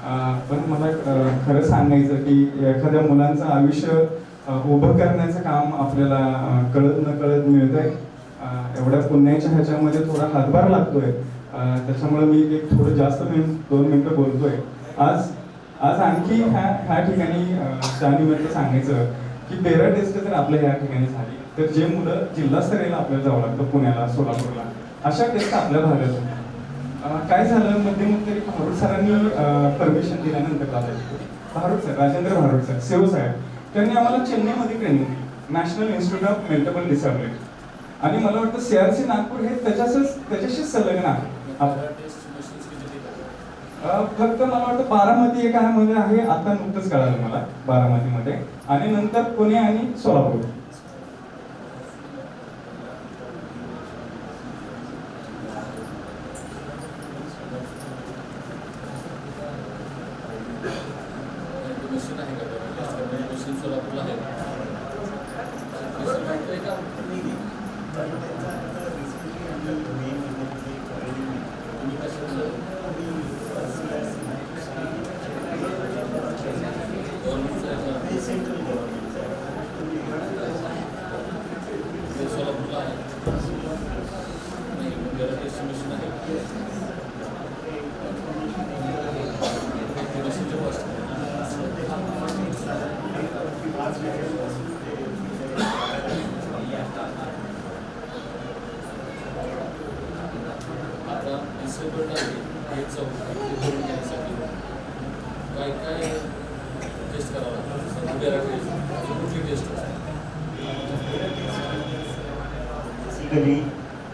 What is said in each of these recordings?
पण मला खरं सांगायचं की एखाद्या मुलांचं आयुष्य उभं करण्याचं काम आपल्याला कळत न कळत मिळतंय. एवढ्या पुण्याच्या ह्याच्यामध्ये थोडा हातभार लागतोय. त्याच्यामुळे मी एक थोडं जास्त 2 मिनिटं बोलतोय. आज आज आणखी ह्या ठिकाणी त्यानिमित्त सांगायचं की पेरा टेस्ट जर आपल्या ह्या ठिकाणी झाली तर जे मुलं जिल्हास्तरीयला आपल्याला जावं लागतं पुण्याला, सोलापूरला, अशा टेस्ट आपल्या भागात काय झालं मध्यंतरी भारूड सरांनी परमिशन दिल्यानंतर भारूड सर, राजेंद्र भारूड सर, सेव साहेब, त्यांनी आम्हाला चेन्नईमध्ये ट्रेनिंग दिली, national institute of mental disability. आणि मला वाटतं CRC नागपूर हे त्याच्याशीच संलग्न आहे. फक्त मला वाटतं बारामती एक मध्ये आहे, आता नुकतंच कळालं मला बारामतीमध्ये, आणि नंतर पुणे आणि सोलापूर.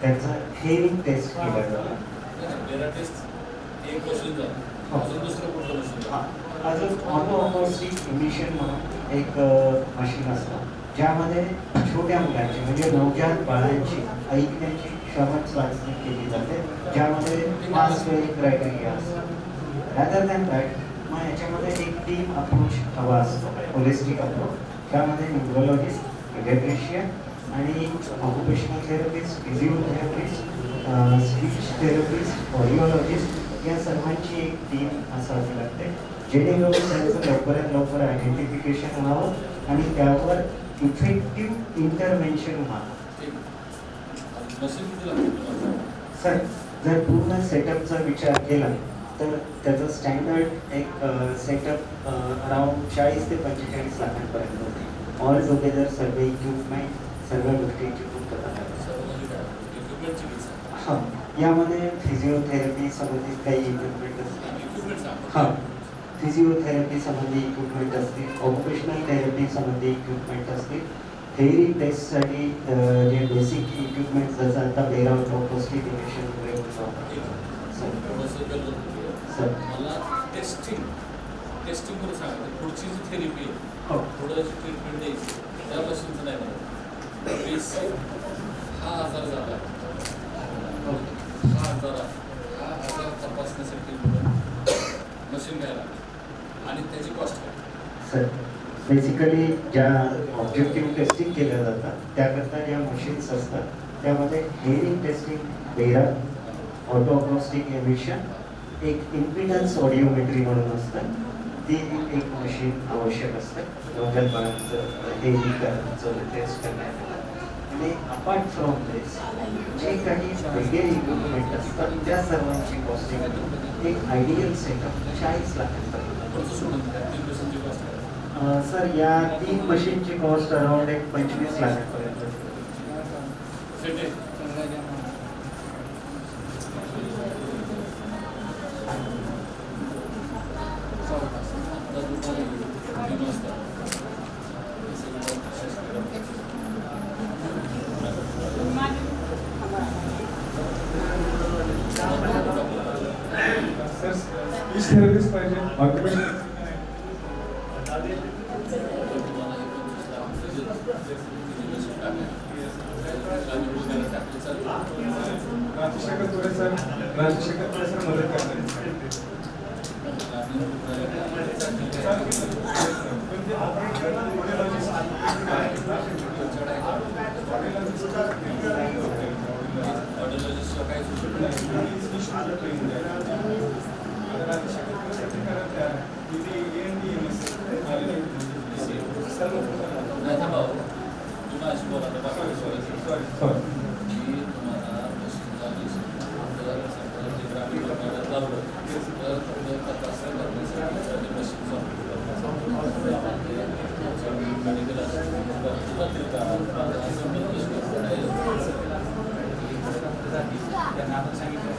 त्याचा हेअरिंग टेस्ट केला जातो. अजून ऑटो अकॉस्टिक इमिशन म्हणून एक मशीन असतं, ज्यामध्ये छोट्या मुलांची म्हणजे नवजात बाळांची ऐकण्याची क्षमता चाचणी केली जाते, ज्यामध्ये 5 क्रायटेरिया असतात. रादर दॅन दॅट मग याच्यामध्ये एक टीम अप्रोच हवा असतो, होलिस्टिक अप्रोच, त्यामध्ये न्यूरोलॉजिस्ट, पेडियाट्रिशियन आणि occupational therapist, physiotherapist, speech therapist, audiologist या सर्वांची एक टीम असावी लागते, जेणेकरून त्यांचं लवकरात लवकर आयडेंटिफिकेशन व्हावं आणि त्यावर इफेक्टिव्ह इंटरव्हेन्शन व्हावं. सर, जर पूर्ण सेटअपचा विचार केला तर त्याचं स्टँडर्ड एक सेटअप अराउंड 40 ते 45 लाखांपर्यंत होते. ऑल टुगेदर सर्व इक्विपमेंट, सर्व गोष्टींची पूर्तता हां, यामध्ये फिजिओथेरपी संबंधित काही इक्विपमेंट असतील. हां, फिजिओथेरपी संबंधी इक्विपमेंट असतील, ऑक्युपेशनल थेरपी संबंधी इक्विपमेंट असतील, थेअरी टेस्टसाठी जे बेसिक इक्विपमेंट जसं आता बेरा अकॉस्टिक इमिशन वगैरे सर मला टेस्टिंग करून सांगा पुढची जी थेरपी आहे, थोडं ट्रीटमेंट द्यायची, त्या मशीनचं नाही मला 20,000 झाला, 6,000 तपासण्यासाठी मशीन घ्यायला आणि त्याची कॉस्ट काय? सर, बेसिकली ज्या ऑब्जेक्टिव्ह टेस्टिंग केल्या जातात त्याकरता ज्या मशीन्स असतात त्यामध्ये हेअरिंग टेस्टिंग, बेरा, ऑटो अकॉस्टिक एमिशन, एक इम्पिडन्स ऑडिओमेट्री म्हणून असतं, ती एक मशीन आवश्यक असते नवजात बाळांचं हेअरिंग टेस्ट करण्यासाठी. आणि अपार्ट फ्रॉम दिस जे काही वेगळे इक्विपमेंट असतात त्या सर्वांची कॉस्टिंग एक आयडियल सेटअप 40 लाखांपर्यंत. सर, या 3 मशीनची कॉस्ट अराउंड एक 25 लाखांपर्यंत. स्पीच थेरपिस्ट पाहिजे, ऑक्युपेशनल राजशेखर सर मदत करतात. अशी बोला सॉरी. की तुम्हाला मशीनचा जर समजा ते ग्रामीण भागात लावलं तर तपासणी करण्यासाठी मशीन मेडिकल त्यांना आपण सांगितलं